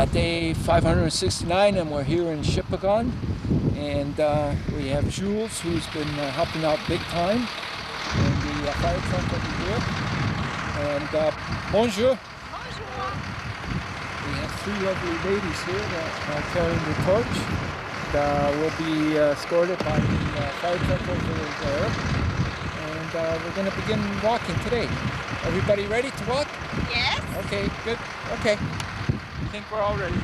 day 569, and we're here in Shippigan. And we have Jules, who's been helping out big time, and the fire truck over here. And bonjour. Bonjour. We have three lovely ladies here that are carrying the torch. We'll be escorted by the fire truck over there. And we're going to begin walking today. Everybody ready to walk? Yes. Okay, good. Okay. I think we're all ready.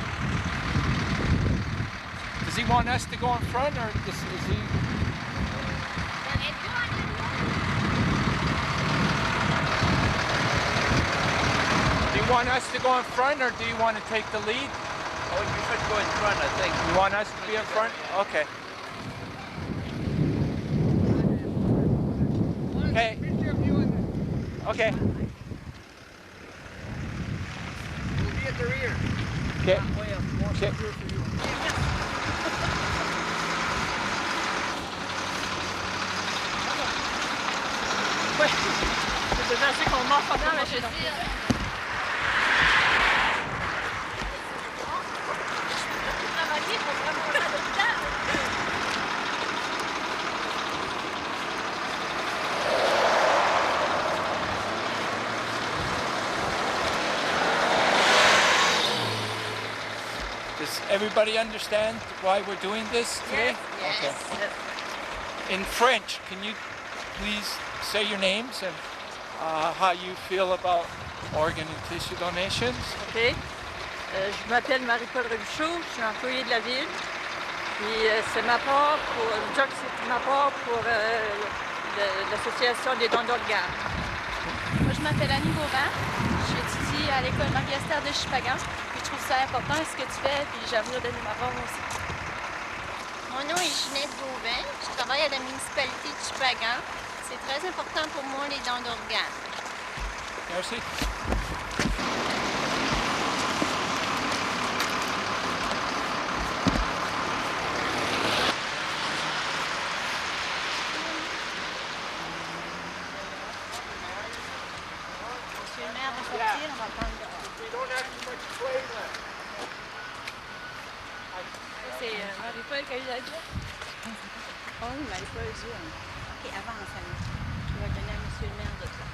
Does he want us to go in front, or is he? Do you want us to go in front, or do you want to take the lead? Oh, you should go in front, I think. You want us to be in front? Okay. Okay. Okay. We'll be at the rear. Okay. Okay. C'est assez qu'on marche pendant la chute. Does everybody understand why we're doing this today? Yes. Okay. In French, can you please say your names and how you feel about organ and tissue donations? OK. Je m'appelle Marie-Paul Rebuchot, je suis employée de la ville. Puis c'est ma part pour, l'association des dons d'organes. Moi, je m'appelle Annie Beauvin. J'étudie à l'école Marie-Esther de Shippigan. Puis je trouve ça important ce que tu fais, puis j'aimerais donner ma part aussi. Mon nom est Ginette Beauvin. Je travaille à la municipalité de Shippigan. C'est très important pour moi les dons d'organes. Merci. Monsieur le maire va sortir, on va prendre C'est Marie-Paul qui a eu la joie. Oh oui, Marie-Paul a dit. OK, avance, Annie. Je vais donner à monsieur le maire de toi.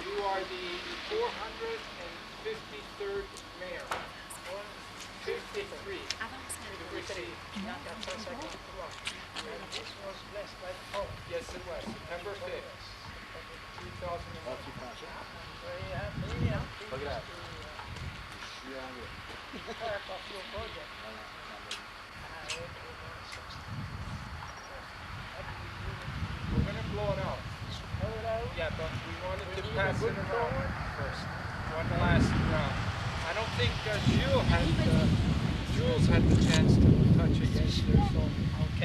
You are the 453rd mayor. 53. Yes, it was. September 5th, 2011. Look at that. We're going to blow it out. Yeah, but we wanted to pass it around first. One last round. I don't think Jules had the chance to touch it yet. So. OK.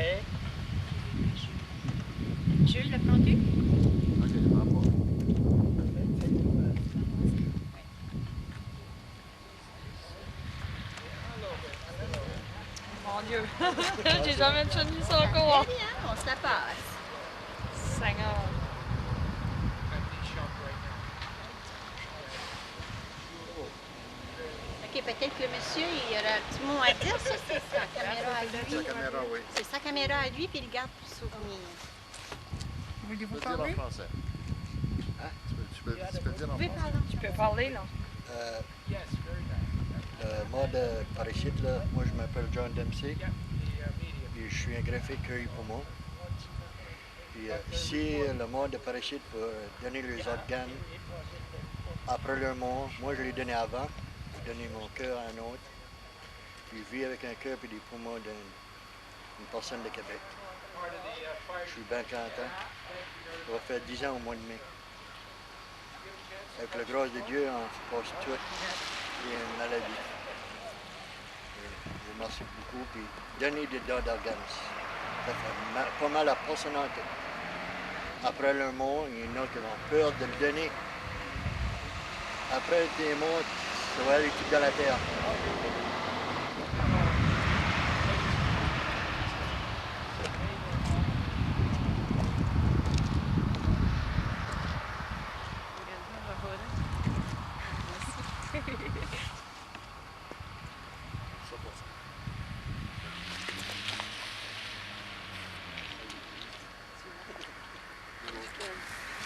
Jules, le prends-tu? Mon Dieu. J'ai jamais tenu ça encore. Ready, hein? On se la passe. Seigneur. OK, peut-être que le monsieur, il aura un petit mot à dire. Ça, c'est sa caméra à lui. Oui. C'est sa caméra à lui, puis il garde pour souvenir. Voulez-vous Tu peux dire en parler? français. Hein? Tu peux dire en Oui, français. pardon. Tu peux parler, là. Le mode parachute, là, moi je m'appelle John Dempsey, puis je suis un graphique cueilli poumon. Puis si le mode de parachute pour donner les organes après leur mort, moi je l'ai donné avant, j'ai donné mon cœur à un autre. Puis je vis avec un cœur et des poumons d'une personne de Québec. Je suis bien content. Ça va faire 10 ans au mois de mai. Avec la grâce de Dieu, on passe tout les maladies. Je vous remercie beaucoup. Puis donnez des dons d'organes. Ça fait pas mal à personne. Après le mort, il y en a qui ont peur de le donner. Après tes morts, ça va aller tout dans la terre.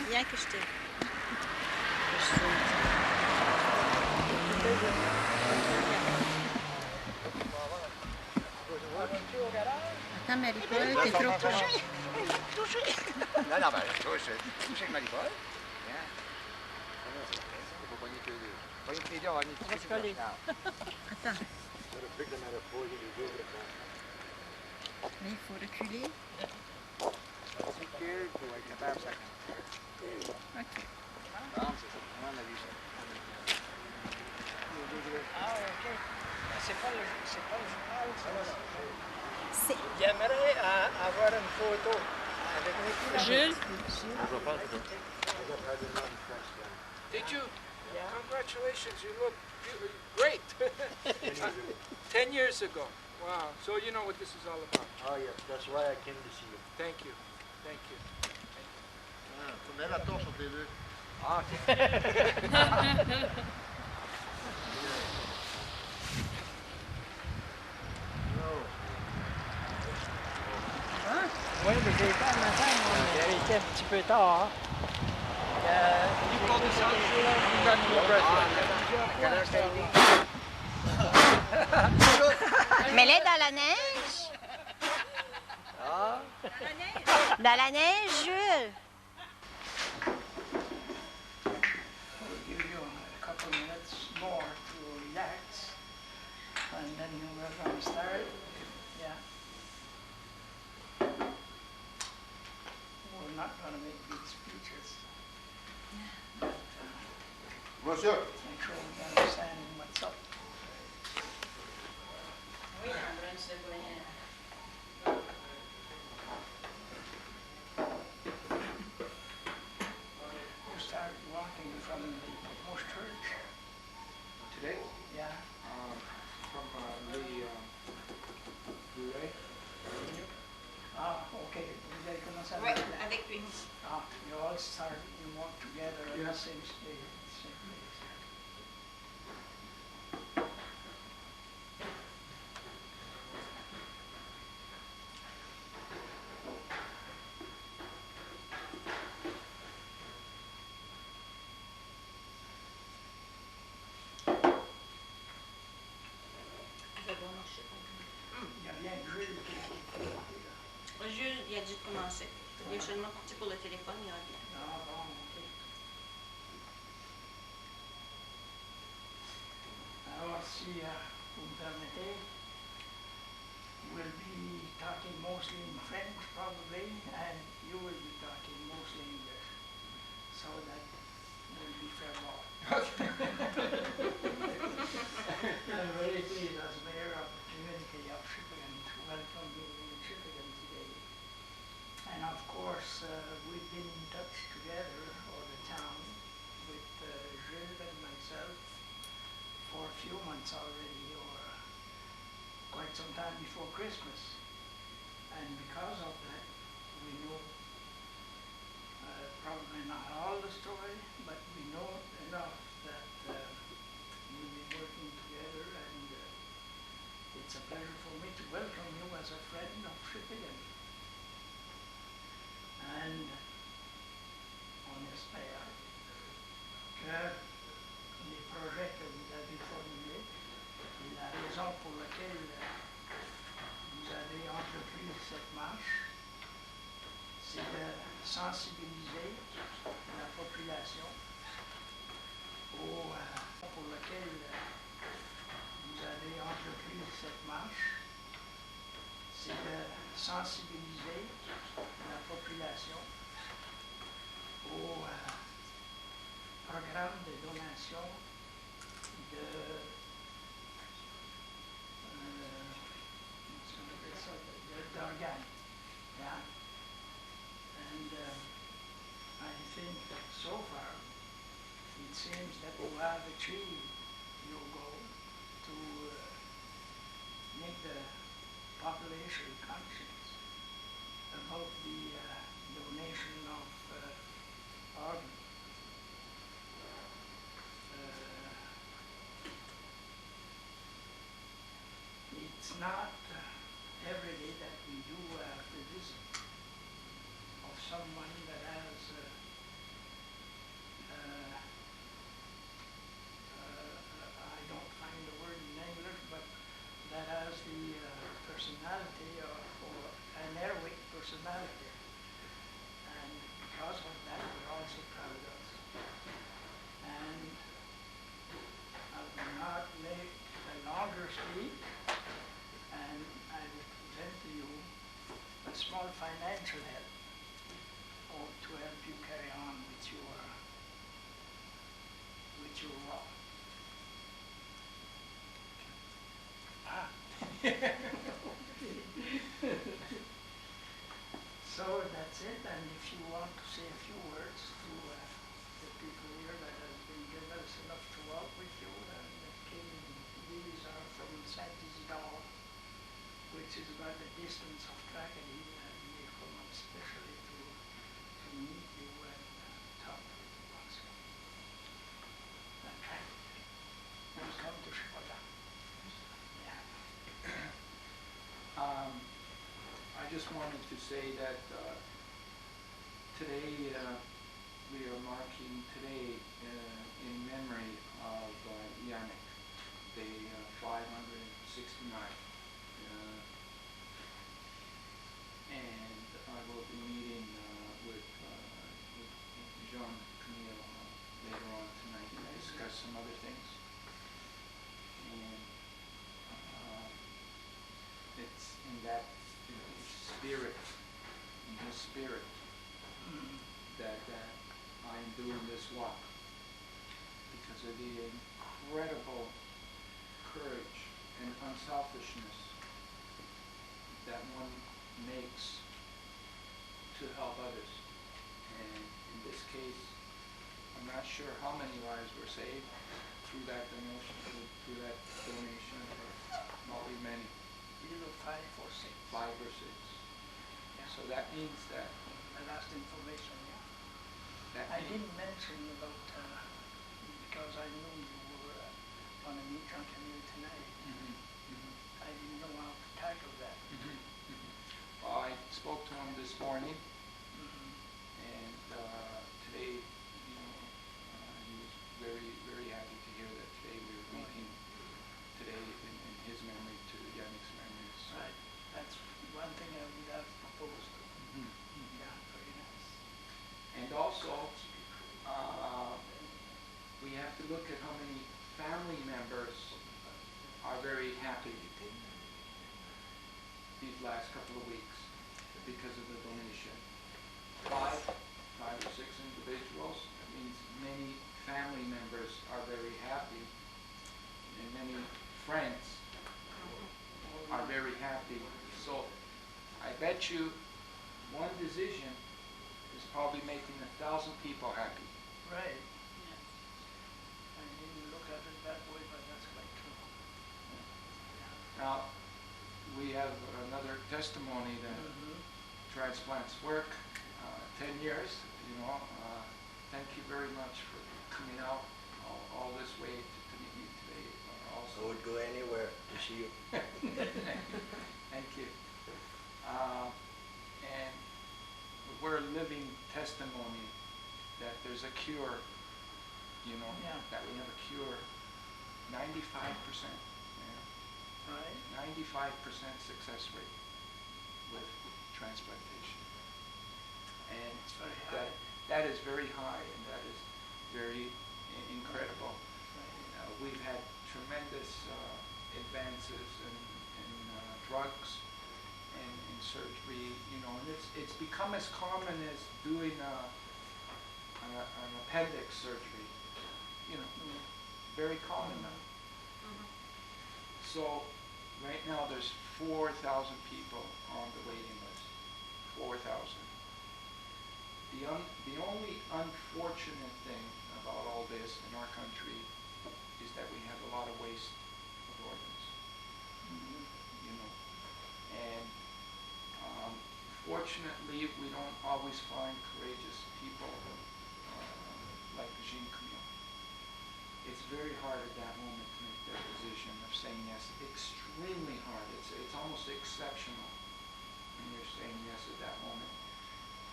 Viens que je te... Attends, Marie-Paul, t'es trop touchée. Non, non, ben, touche avec Marie-Paul. Hein? Faut pas pogner que les deux. Pogner que les deux, on va aller toucher sur le char. Attends. Mais il faut reculer. Recule pour être capable de s'accomplir. OK. Bon, c'est ça. On a vu ça. Ah, OK. C'est pas le journal, ça. J'aimerais avoir une photo avec mes Jules? Did you? Yeah. Congratulations, you look great. 10 years ago. Wow. So you know what this is all about. Oh yes, that's why I came to see you. Thank you. Thank you. Tu mets la torche entre les deux. Ah, oui, mais j'ai été un matin, j'ai été un petit peu tard. Mais là, dans la neige. Ah. Dans la neige, Jules. We'll give you a couple minutes more to relax, and then we're going to start. Yeah. We're not going to make big speeches. Monsieur. Make sure we understand what's up. You started walking from the Most Church. Today? Yeah. From the Blu-ray. Ah, okay. Vous avez commencé Oui, avec la- avec lui. Ah, you all start, you walk together at Yeah. the same stage, same place. Il n'y a rien de Jules qui Jules, il a dû commencer. Il est seulement parti pour le téléphone, il revient. Ah bon, ok. Alors, si vous me permettez, we'll be talking mostly in French probably, and you will be talking mostly English, so that will be fair law. I'm very pleased as mayor of the community of Shippigan to welcome you in Shippigan today. And of course, we've been in touch together, or the town, with Jules and myself for a few months already, or quite some time before Christmas. And because of that, we know probably not all the story, but we know enough that we've been working together, and it's a pleasure for me to welcome you as a friend of Shippigan. And on espère que les projets que vous avez formulés et la raison pour laquelle vous avez entrepris cette marche, c'est de sensibiliser la population pour laquelle vous avez entrepris cette sensibiliser la population au programme de donation de d'organes. Yeah? And I think that so far it seems that you have achieved your goal to make the population conscious about the donation of organs. It's not every day that we do the visit of someone that has I don't find the word in English, but that has the personality or an heroic personality. And because of that, we're also proud of us. And I will not make a longer speech, and I will present to you a small financial help to help you carry on with your walk. So that's it, and if you want to say a few words to the people here that has been generous enough to walk with you, and that came, these are from Saint Isidore, which is about the distance of Tracadie, and they come up especially to meet you and talk with you also. Okay. Welcome to Shippigan. Yeah. I just wanted to say that today we are marking today in memory of Yannick, day 569. And I will be meeting with Jean Camille later on tonight to discuss some other things. And it's in that in his spirit, that I'm doing this walk, because of the incredible courage and unselfishness that one makes to help others. And in this case, I'm not sure how many lives were saved through that donation, but probably many. Either 5 or 6. 5 or 6. Yeah. So that means that The last information, yeah. that I means, didn't mention about, because I knew you were going to meet Jean Camille tonight. I didn't know how to tackle that. Well, I spoke to him this morning, and today, he was very, very happy to hear that today we were meeting today in his memory, to Yannick's memory. So. Right. That's one thing I would have proposed. Yeah, very nice. And also, we have to look at how many family members are very happy these last couple of weeks because of the donation. 5 or 6 individuals. That means many family members are very happy, and many friends are very happy. So I bet you one decision is probably making 1,000 people happy. Right. I didn't look at it that way, but that's quite true. Now, we have another testimony that transplants work, 10 years, thank you very much for coming out all this way to meet me today. I would go anywhere to see you. Thank you. And we're a living testimony that there's a cure, that we have a cure, 95%. Right. 95% success rate with transplantation. And It's very high. that is very high, and that is very incredible. Right. We've had tremendous advances in drugs and in surgery, you know, and it's become as common as doing an appendix surgery, you know, very common now. So right now there's 4,000 people on the waiting list, 4,000. The only unfortunate thing about all this in our country is that we have a lot of waste of organs, you know, and fortunately we don't always find courageous people like Jean Camille. It's very hard at that moment to make that decision of saying yes. Extremely hard. It's almost exceptional when you're saying yes at that moment,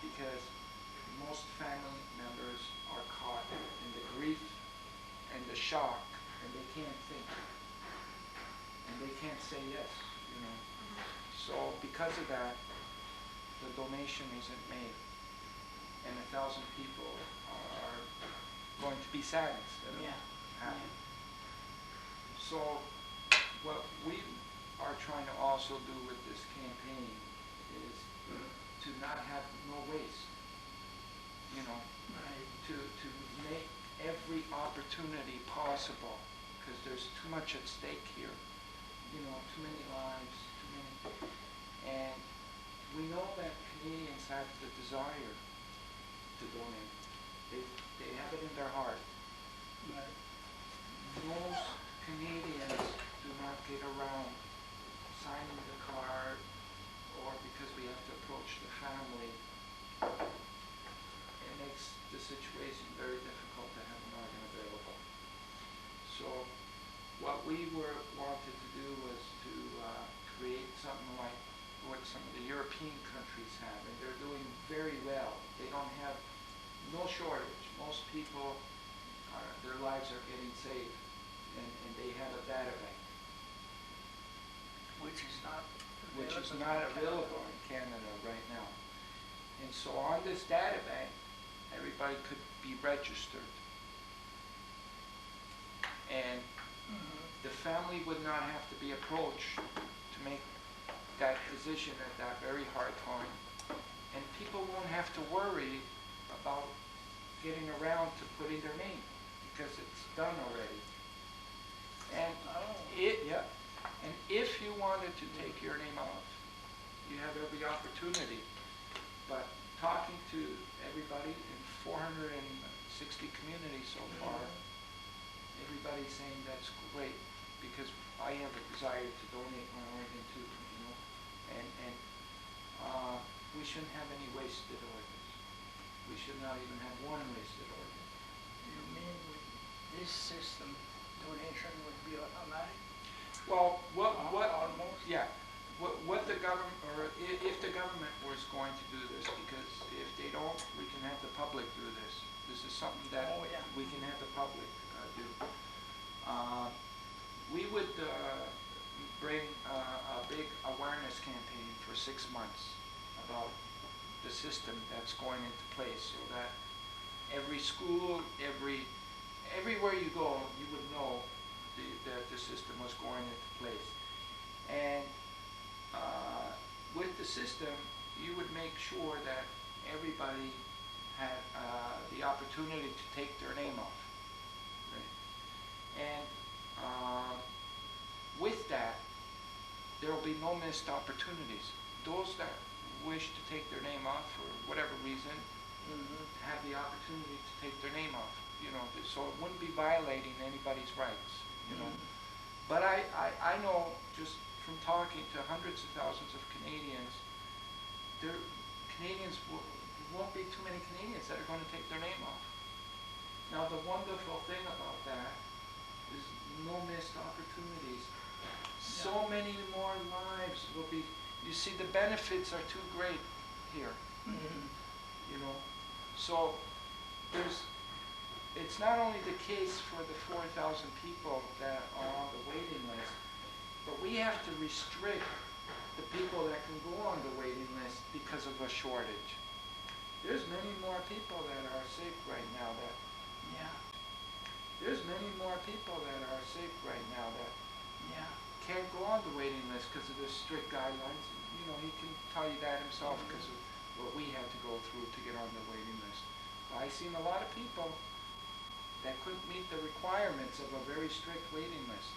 because most family members are caught in the grief and the shock, and they can't think, and they can't say yes, you know. So because of that, the donation isn't made, and 1,000 people are going to be sad instead of happy. So what we are trying to also do with this campaign is to not have no waste, you know, to make every opportunity possible, because there's too much at stake here, you know, too many lives, too many, and we know that Canadians have the desire to donate. They have it in their heart. Most Canadians do not get around signing the card, or because we have to approach the family. It makes the situation very difficult to have an organ available. So what we wanted to do was to create something like what some of the European countries have, and they're doing very well. They don't have no shortage. Most people, their lives are getting saved, and they have a data bank. Which is not Available in Canada right now. And so on this data bank, everybody could be registered. And the family would not have to be approached to make that decision at that very hard time. And people won't have to worry about getting around to putting their name, because it's done already. And and if you wanted to take your name off, you have every opportunity. But talking to everybody in 460 communities so far, everybody's saying that's great, because I have a desire to donate my organ too, you know, and we shouldn't have any wasted organs. We should not even have one wasted organ. You mean with this system, donation would be automatic? Well, what Almost? yeah, what the government, or if the government was going to do this, because if they don't, we can have the public do this. This is something that we can have the public do. We would bring a big awareness campaign for 6 months about the system that's going into place, so that every school, everywhere you go, you would know that the system was going into place. And with the system, you would make sure that everybody had the opportunity to take their name off. Right? And with that, there will be no missed opportunities. Those that wish to take their name off for whatever reason have the opportunity to take their name off. You know, so it wouldn't be violating anybody's rights. You know, but I know, just from talking to hundreds of thousands of Canadians, won't be too many Canadians that are going to take their name off. Now the wonderful thing about that is no missed opportunities. So many more lives will be. You see, the benefits are too great here. You know, so it's not only the case for the 4,000 people that are on the waiting list, but we have to restrict the people that can go on the waiting list because of a shortage. There's many more people that are sick right now that can't go on the waiting list because of the strict guidelines. You know, he can tell you that himself because of what we had to go through to get on the waiting list. I've seen a lot of people that couldn't meet the requirements of a very strict waiting list,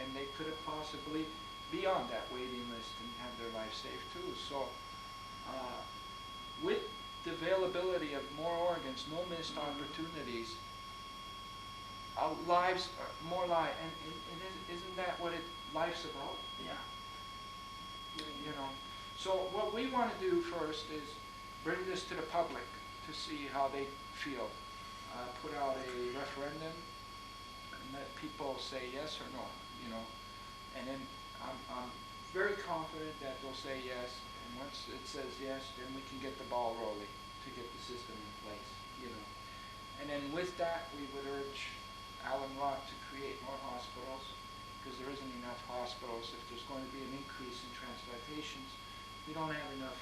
and they could have possibly be on that waiting list and have their life saved too. So with the availability of more organs, no missed opportunities, our lives are more life, and isn't that what life's about? Yeah. You know. So what we want to do first is bring this to the public to see how they feel. Put out a referendum and let people say yes or no, you know. And then I'm very confident that they'll say yes, and once it says yes, then we can get the ball rolling to get the system in place, you know. And then with that, we would urge Alan Rock to create more hospitals, because there isn't enough hospitals. If there's going to be an increase in transplantations, we don't have enough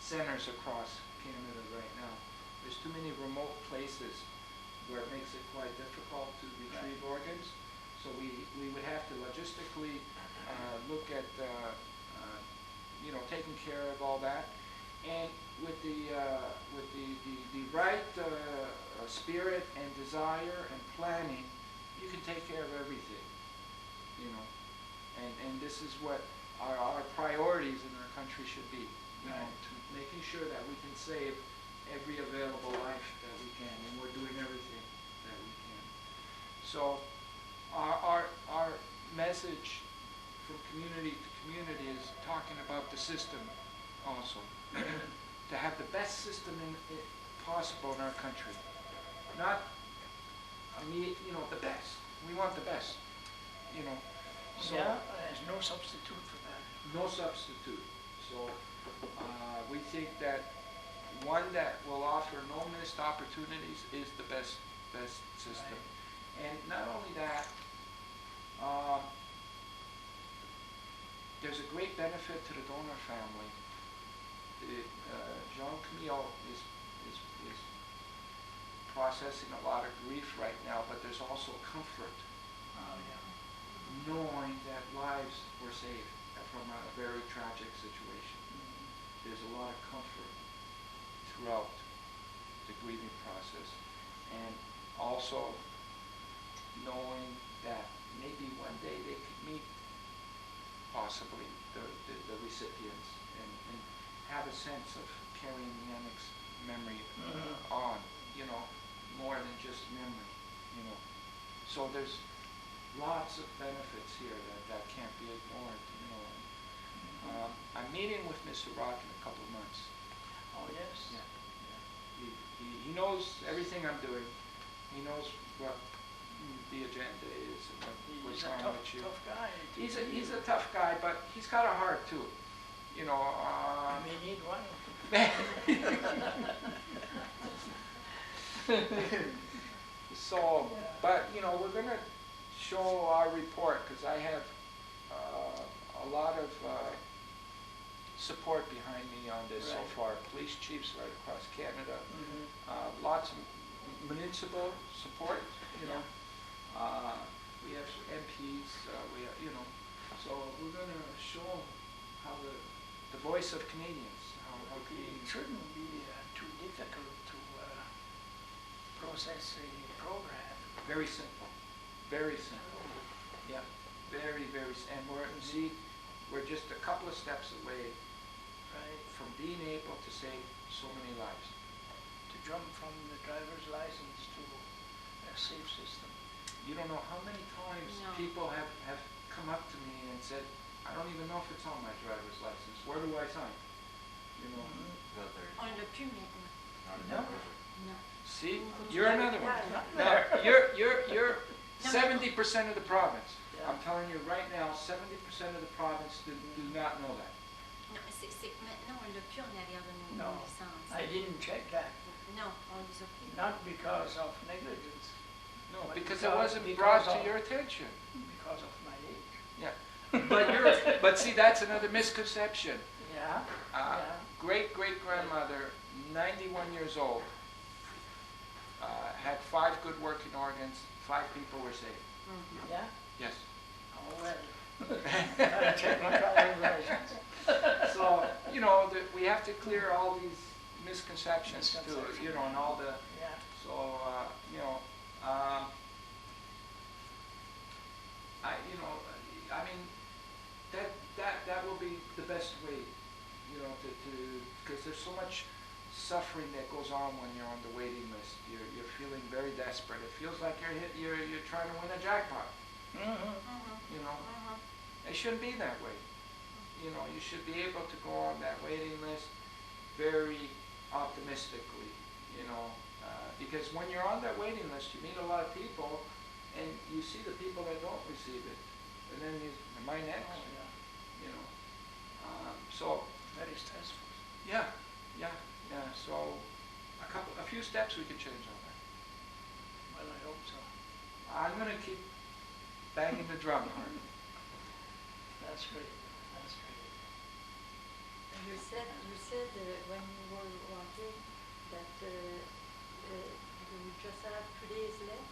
centers across Canada right now. There's too many remote places where it makes it quite difficult to retrieve organs. So we would have to logistically look at you know, taking care of all that, and with the right spirit and desire and planning, you can take care of everything, you know. And this is what our priorities in our country should be, you know, to making sure that we can save every available life that we can, and we're doing everything that we can. So our message from community to community is talking about the system also, to have the best system possible in our country. Not, you know, the best. We want the best, you know. So yeah, there's no substitute for that. no substitute. So we think that one that will offer no missed opportunities is the best system. Right. And not only that, there's a great benefit to the donor family. Jean Camille is processing a lot of grief right now, but there's also comfort. Knowing that lives were saved from a very tragic situation. There's a lot of comfort throughout the grieving process, and also knowing that maybe one day they could meet possibly the recipients and have a sense of carrying Yannick's memory on, you know, more than just memory, you know. So there's lots of benefits here that can't be ignored, you know. I'm meeting with Mr. Rock in a couple of months. Oh, yes? Yeah. He knows everything I'm doing. He knows what the agenda is and what we're trying to achieve. Tough guy. He's a tough guy, but he's got a heart too. You know. You may need one. So, but you know, we're gonna show our report, because I have a lot of support behind me on this so far. Police chiefs right across Canada, lots of municipal support, you know. We have MPs, we have, you know, so we're going to show them how the voice of Canadians, how It Canadians. shouldn't be too difficult to process a program. Very simple, very simple. Yeah, very, and we're just a couple of steps away from being able to save so many lives. To jump from the driver's license to a safe system. You don't know how many times people have come up to me and said, I don't even know if it's on my driver's license. Where do I sign? You know. On l'a plus maintenant. No. Non. See, you're another one. Now, you're 70% of the province. I'm telling you right now, 70% of the province do not know that. Non, c'est que maintenant, on l'a plus en arrière de nos No, licences. I didn't check that. Non, on les a plus. Not because of negligence. No, But because it wasn't because brought to of- your attention. Because of my age. Yeah, but see, that's another misconception. Yeah. Great-great-grandmother, 91 years old, had 5 good working organs, 5 people were saved. Yeah. Yes. Oh well. Technicolor versions. So, you know, we have to clear all these misconceptions too, you know, and all the, Yeah. so, you know, I mean, that will be the best way, you know, because there's so much suffering that goes on when you're on the waiting list. You're feeling very desperate. It feels like you're trying to win a jackpot. You know, it shouldn't be that way. You know, you should be able to go on that waiting list very optimistically. You know, because when you're on that waiting list, you meet a lot of people, and you see the people that don't receive it, and then am I next? Oh, yeah. You know, so Very stressful. yeah. So a few steps we could change on that. Well, I hope so. I'm gonna keep banging the drum hard. That's great. That's great. You said when you were walking that you just have 2 days left.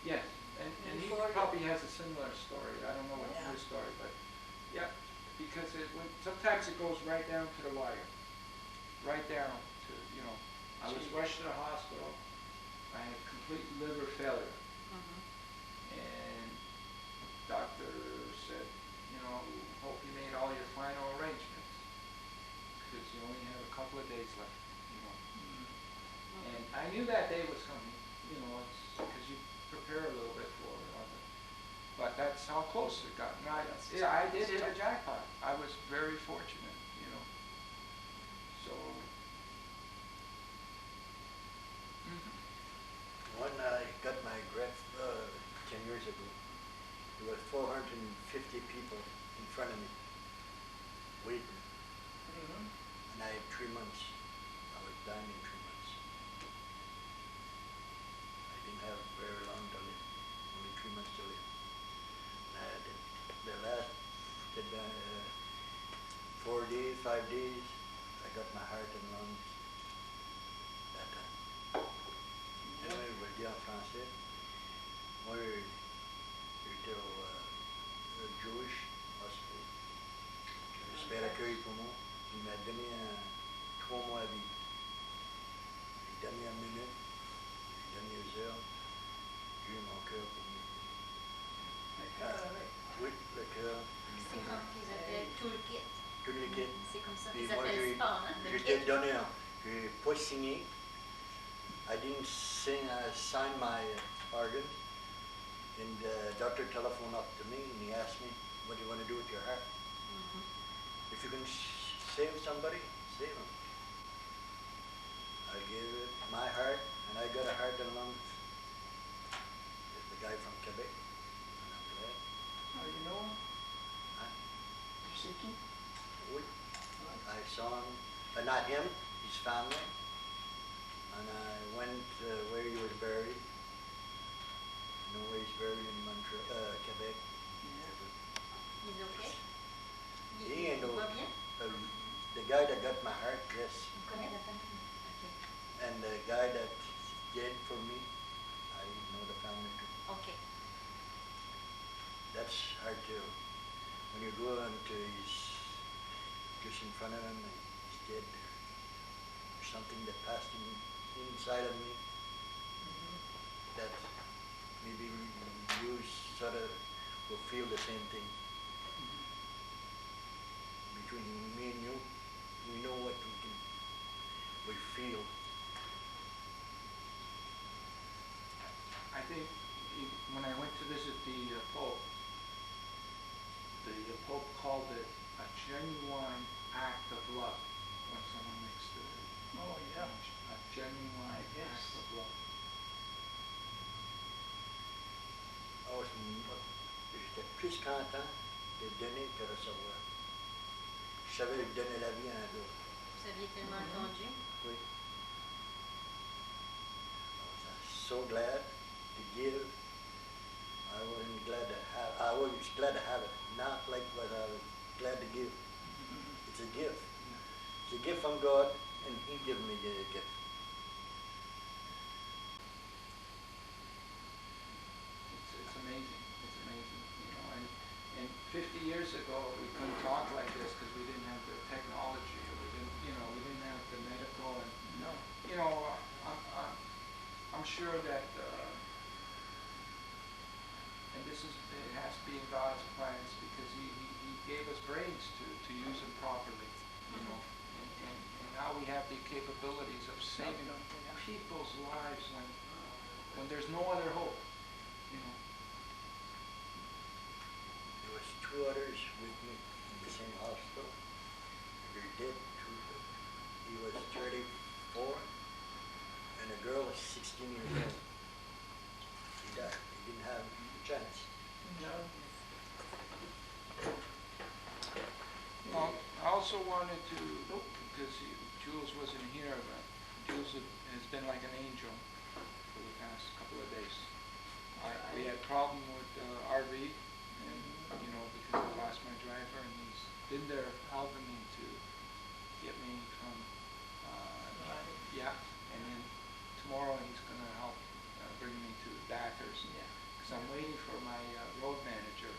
Yes, and he Before probably has a similar story. I don't know what Yeah. his story, but yeah, because sometimes it goes right down to the wire, right down to, you know, I was rushed to the hospital. I had complete liver failure, and doctor said, you know, hope you made all your final arrangements because you only have a couple of days left, you know. And I knew that day was coming, you know, it's because you prepare a little bit for it. But that's how close it got. And I did hit a jackpot. I was very fortunate, you know. So. When I got my graft 10 years ago, there were 450 people in front of me waiting. And I had 3 months. I was dying in 3 months. I didn't have very long to live, only 3 months to live. And I had the last 4 days, 5 days, I got my heart and lungs that time. Anyway, je vais le dire en français. Moi, j'étais au Jewish Hospital. Le super accueil pour moi. Il m'a donné 3 mois à vivre. Les dernières minutes, les dernières heures, j'ai eu mon cœur pour moi. Oui, le cœur. C'est comme qu'ils appellent tout le kit. Tout le kit. C'est comme ça Puis qu'ils moi, appellent ça, hein, le j'ai kit. donné j'ai pas signé. I didn't sign my organ. And the doctor telephoned up to me and he asked me, what do you want to do with your heart? If you can save somebody, save him. I gave it my heart, and I got a heart and lungs. It's the guy from Quebec, and I'm glad. Oh, you know him? Huh? Siki? Oui. I saw him, but not him, his family. And I went where he was buried. You know where he's buried in Quebec. Il est OK? He ain't Il no, va bien? the guy that got my heart, yes. Il connaît la famille? OK. And the guy that did for me, I know the family too. OK. That's hard too. When you go into his, just in front of him and he's dead there. There's something that passed inside of me that maybe you sort of will feel the same thing. Between me and you, we know what we feel. I think when I went to visit the Pope called it a genuine act of love when someone makes Oh, yeah. a genuine I guess. act of love. J'étais plus content de donner que de recevoir. Je savais donner la vie à un autre. Vous aviez tellement entendu? Oui. I was so glad to give. I was glad to have it, not like what I was glad to give. It's a gift. It's a gift from God, and He gave me the gift. It's amazing. It's amazing, you know. And ago, we couldn't talk like this because we didn't have the technology, or we didn't have the medical, and No. I'm sure that, and it has to be in God's plans because He gave us brains to use them properly, and now we have the capabilities of saving people's lives when there's no other hope, There was 2 others with me in the same hospital. They're dead, 2 of them. He was 34, and the girl was 16 years old. He died. He didn't have a chance. No. Well, I also wanted to, because Jules wasn't here, but Jules has been like an angel for the past couple of days. We had a problem with RV, and because I lost my driver, and he's been there helping me to get me from, and then tomorrow he's going to help bring me to Bathurst, because I'm waiting for my road manager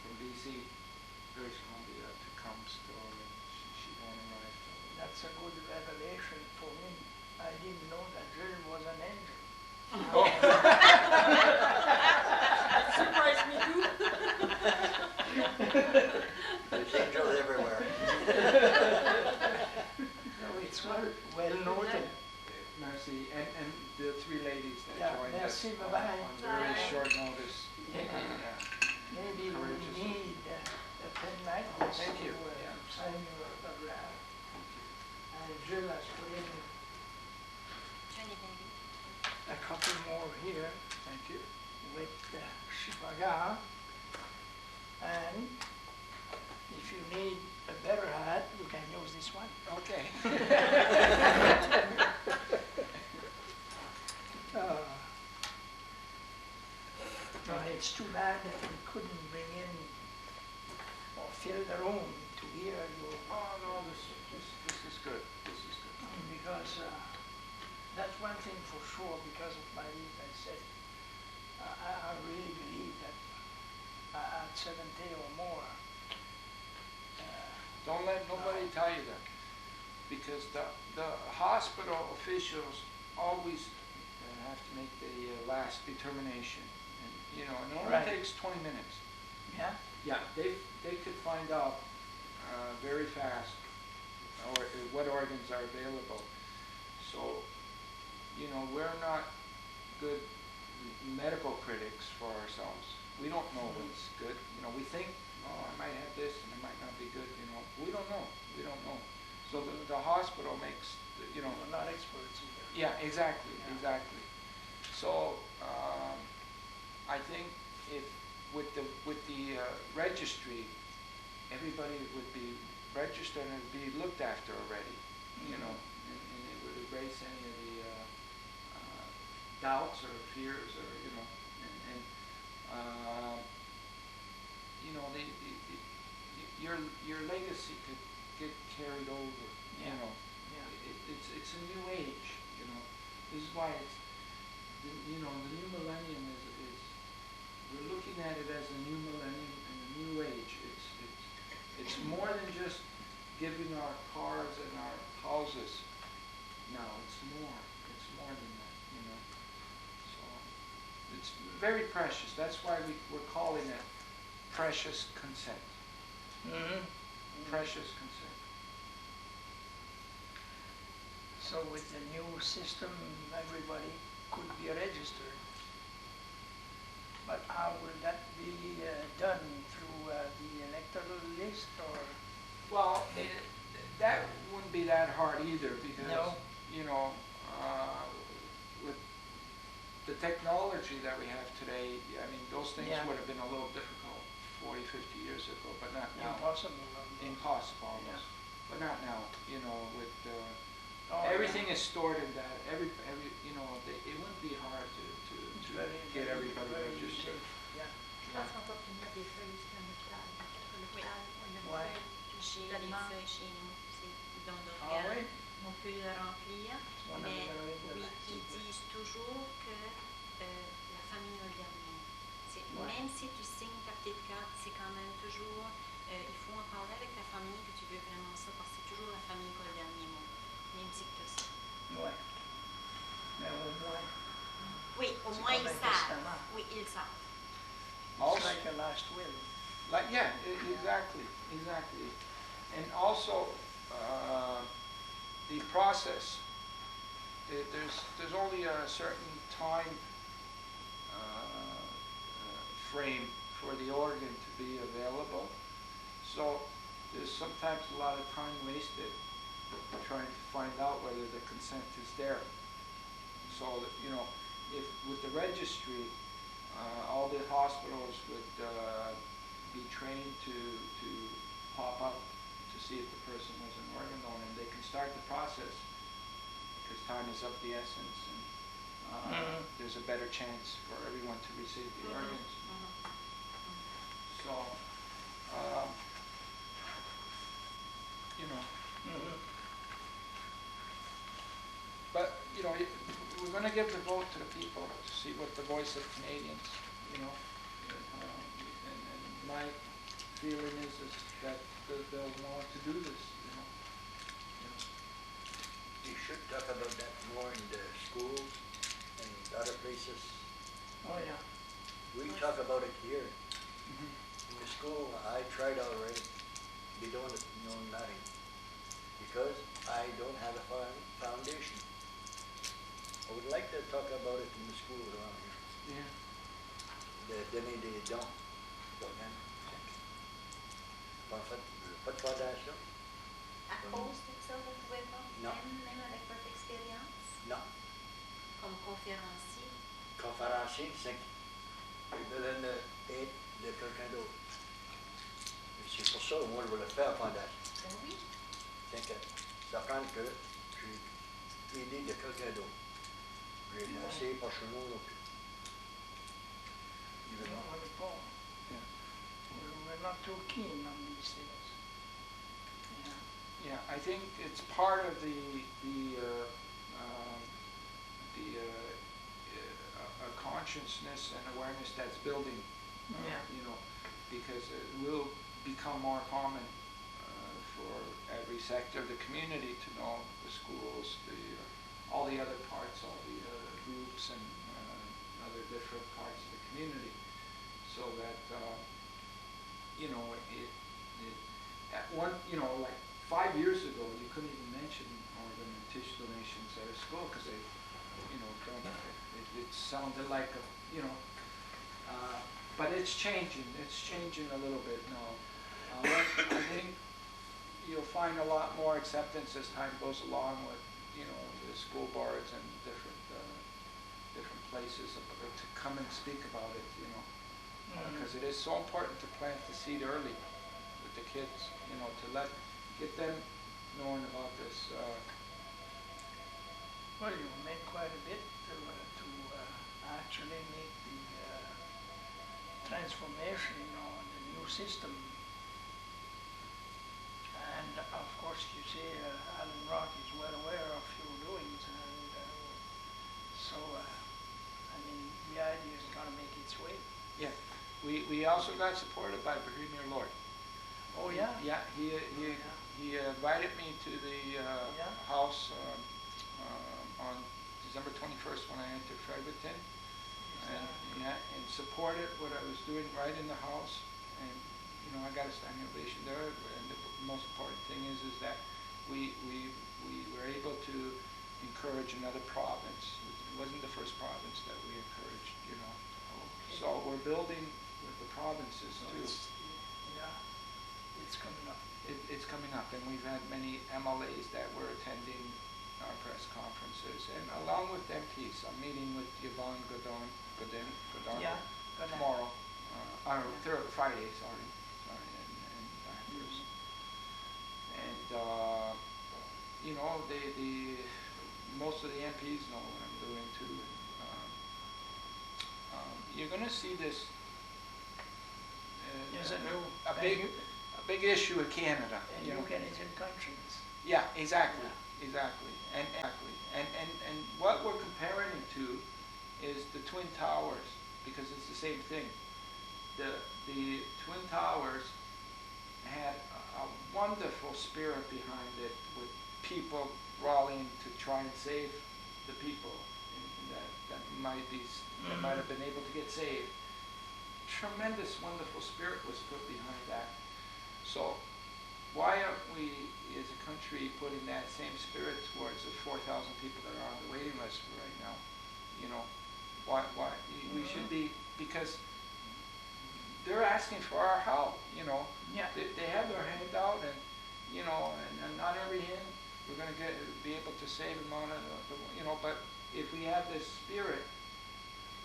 from BC, British Columbia, to come still, and she won't arrive till. That's a good revelation for me. I didn't know that Jill was an angel. Surprised me too. There's angels everywhere. No, it's well noted. Merci, and the 3 ladies that joined us Merci, on bye-bye. very short notice. Maybe we Courageous. need a pen like this Thank you. to sign your autograph. And Jill has put in a couple more here Thank you. with Shippigan. And if you need a better hat, you can use this one. Okay. No, it's too bad that we couldn't bring in or fill the room to hear you, Oh no, this is good. This is good. because that's one thing for sure, because of my age, I said, I really believe that at 70 or more, Don't let nobody tell you that, because the hospital officials always have to make the last determination, and it only Right. takes 20 minutes. yeah, Yeah, they could find out very fast or what organs are available. So, we're not good medical critics for ourselves. We don't know what's good. We think, oh, I might have this and it might not be good. We don't know. We don't know. So the hospital makes, we're not experts either. yeah, exactly, Yeah. exactly. So I think if with the registry, everybody would be registered and be looked after already, and it would erase any of the doubts or fears, or your legacy could get carried over. Yeah. It's a new age. This is why it's the new millennium is we're looking at it as a new millennium and a new age. It's more than just giving our cars and our houses. Now it's more. It's more than that. So it's very precious. That's why we're calling it precious consent. Precious consent. So with the new system, everybody could be registered. But how will that be done? Through the electoral list, or? Well, that wouldn't be that hard either, because No. with the technology that we have today, those things Yeah. would have been a little difficult 40, 50 years ago, but not now. Impossible. Impossible almost, but not now. With Oh, everything is stored in that. Every it wouldn't be hard to get everybody registered. Yeah. Je pense qu'on peut obtenir des feuilles aussi dans l'hôpital. L'hôpital, on a des Ouais. feuilles. J'ai les feuilles chez nous, c'est don Ah d'organes. oui? On peut le remplir, On a mais besoin de oui, la- ils disent toujours que la famille a le dernier mot. C'est Ouais. même si tu signes ta petite carte, c'est quand même toujours, il faut en parler avec ta famille que tu veux vraiment ça, parce que c'est toujours la famille qui a le dernier mot, même si tu as ça. Ouais. Mais au moins, Oui, au c'est moins comme ils un savent. testament. Oui, ils savent. It's Also, like a last will. like yeah, exactly, exactly, and also the process. There's only a certain time frame for the organ to be available, so there's sometimes a lot of time wasted trying to find out whether the consent is there. So that, you know, if with the registry, all the hospitals would be trained to pop up to see if the person was an organ donor, and they can start the process because time is of the essence, and there's a better chance for everyone to receive the organs. So, you know. But, you know, we're going to give the vote to the people to see what the voice of Canadians, you know. And my feeling is that they'll want to do this, you know. You should talk about that more in the schools and other places. Oh, yeah. We talk about it here. Mhm. In the school, I tried already. They don't know nothing. Because I don't have a foundation. I would like to talk about it in the school around here. Yeah. Donner des dons. En fait, pas de fondation. À cause de ça, vous ne pouvez pas, Non. même avec votre expérience, Non. comme conférencier. Conférencier, c'est qu'ils veulent être de quelqu'un d'autre. Et c'est pour ça que moi, je veux le faire en fondation. Ben oui. C'est que ça prend que j'ai aidé de quelqu'un d'autre. J'ai essayé pas chez nous non plus. Non, on n'est pas. Yeah. We're not too keen on these things. Yeah. Yeah, I think it's part of the consciousness and awareness that's building, Yeah. you know, because it will become more common for every sector of the community to know the schools, all the other parts, all the groups and other different parts of the community, so that you know at one, you know, like 5 years ago, you couldn't even mention organ and tissue donations at a school because they, you know, don't. It sounded like a, you know, but it's changing. It's changing a little bit now. I think you'll find a lot more acceptance as time goes along with, you know, the school boards and different places to come and speak about it, you know, because it is so important to plant the seed early with the kids, you know, to get them knowing about this. Well, you made quite a bit to actually make the transformation, you know, the new system. And of course, you see, Alan Rock is well aware of your doings, and so, I mean, the idea is going to make its way. Yeah, we also got supported by Premier Lord. Oh, yeah? Yeah, he invited me to the house on December 21st when I entered Fredericton, and supported what I was doing right in the house, and you know, I got a standing ovation there. And the most important thing is that we were able to encourage another province. It wasn't the first province that we encouraged, you know. Okay. So we're building with the provinces too. It's coming up. It's coming up, and we've had many MLAs that were attending our press conferences, and along with MPs. I'm meeting with Yvonne Godon Yeah. tomorrow, Friday, sorry, and Bathurst. And you know, most of the MPs know what I'm doing too. You're going to see this. There's a big issue in Canada. And you Canadian countries. Yeah, exactly. And what we're comparing it to is the Twin Towers, because it's the same thing. the Twin Towers had a wonderful spirit behind it, with people rallying to try and save the people that might have been able to get saved. Tremendous, wonderful spirit was put behind that. So why aren't we, as a country, putting that same spirit towards the 4,000 people that are on the waiting list right now? You know, why we should be, because they're asking for our help. You know, Yeah. they have their hand out, and you know, and not every hand we're going to be able to save them on you know, but if we have this spirit,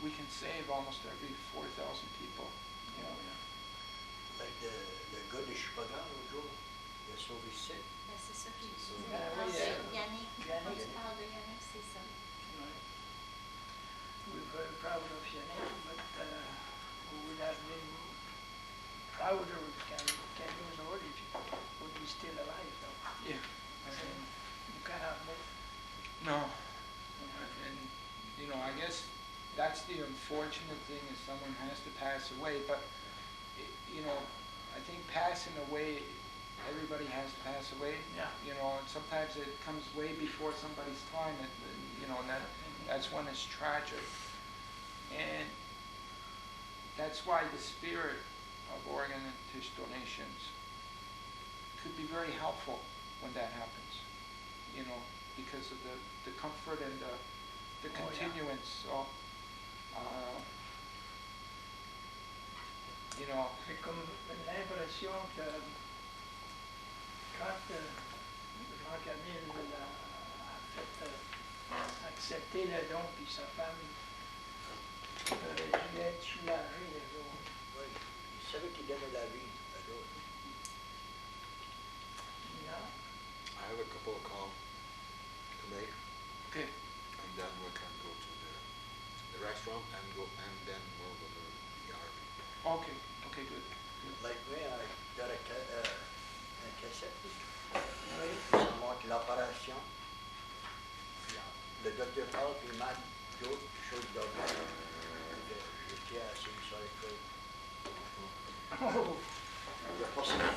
we can save almost every 4,000 people. You know. Like le gars de Shippigan l'autre jour, il a sauvé 7. Ben, c'est ça qu'il dit. Ben Quand oui, c'est Yannick, quand Yannick. tu parles de Yannick, c'est ça. Right. We're very proud of Yannick, but we would have been prouder if can use the word if he would be still alive though. Yeah. I mean, you cannot both. No. And you know, I guess that's the unfortunate thing, is someone has to pass away. But you know, I think passing away, everybody has to pass away. Yeah. You know, and sometimes it comes way before somebody's time, and you know, and that's when it's tragic. And that's why the spirit of organ and tissue donations could be very helpful when that happens. You know, because of the comfort and the Oh, yeah. continuance. So, you know, J'ai comme l'impression que quand Jean-Camille a fait accepter le don, puis sa femme aurait dû être soulagée les autres. Oui, il savait qu'il donnait la vie à d'autres. Yeah. I have a couple of calls to make, okay, and then we can go to the restaurant and then we'll go to the ER. okay, good. Like me, I got un cassette. Oui. Ça montre l'opération. Puis, le docteur parle, puis il m'a d'autres choses d'organes. Je tiens à essayer sur l'école. Oh, Il n'y a pas ça.